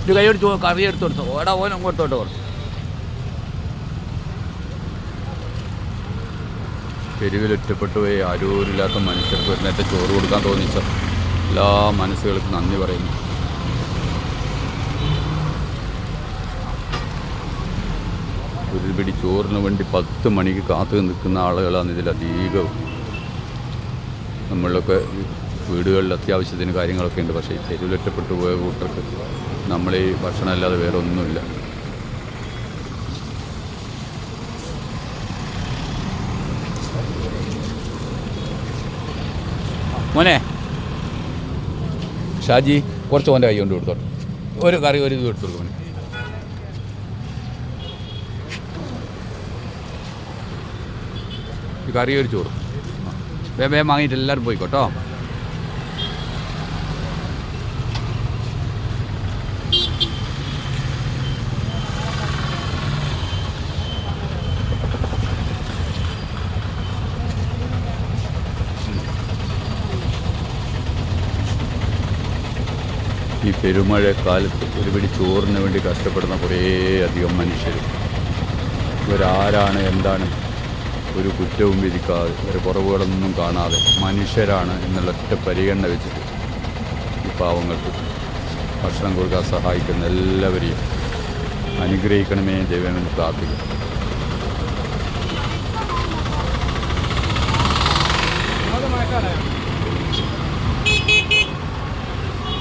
ഒരു കൈ എടുത്ത് കറി എടുത്ത് കൊടുത്തു ഓടാ പോലും അങ്ങോട്ടോട്ട് കുറച്ച്. തെരുവിൽ ഒറ്റപ്പെട്ടു പോയി ആരോരില്ലാത്ത മനുഷ്യർക്ക് ഒരു നേരത്തെ ചോറ് കൊടുക്കാൻ തോന്നിച്ച എല്ലാ മനസ്സുകൾക്കും നന്ദി പറയുന്നു. ഒരു പിടി ചോറിന് വേണ്ടി 10 മണിക്ക് കാത്തു നിൽക്കുന്ന ആളുകളാണ് ഇതിലധികവും. നമ്മളൊക്കെ വീടുകളിൽ അത്യാവശ്യത്തിന് കാര്യങ്ങളൊക്കെ ഉണ്ട്. പക്ഷേ ഈ തെരുവിലൊറ്റപ്പെട്ടു പോയ കൂട്ടർക്ക് നമ്മളീ ഭക്ഷണം അല്ലാതെ വേറെ ഒന്നുമില്ല. മോനെ ഷാജി കുറച്ച് മോൻ്റെ കൈ കൊണ്ട് കൊടുത്തോട്ടെ. ഒരു കറി ഒരു ഇത് എടുത്തു കൊടുക്കും. ഈ കറി ഒരു ചോറ് വേഗം വാങ്ങിയിട്ട് എല്ലാവരും പോയിക്കോട്ടോ. ഈ പെരുമഴക്കാലത്ത് ഒരു പിടി ചോറിന് വേണ്ടി കഷ്ടപ്പെടുന്ന കുറേ അധികം മനുഷ്യർ. ഇവരാരാണ് എന്താണ് ഒരു കുറ്റവും വിധിക്കാതെ ഒരു കുറവുകളൊന്നും കാണാതെ മനുഷ്യരാണ് എന്നുള്ള ഒറ്റ പരിഗണന വെച്ചിട്ട് ഈ പാവങ്ങൾക്ക് ഭക്ഷണം കൊടുക്കാൻ സഹായിക്കുന്ന എല്ലാവരെയും അനുഗ്രഹിക്കണമേ ദൈവമെന്ന് പ്രാർത്ഥിക്കും.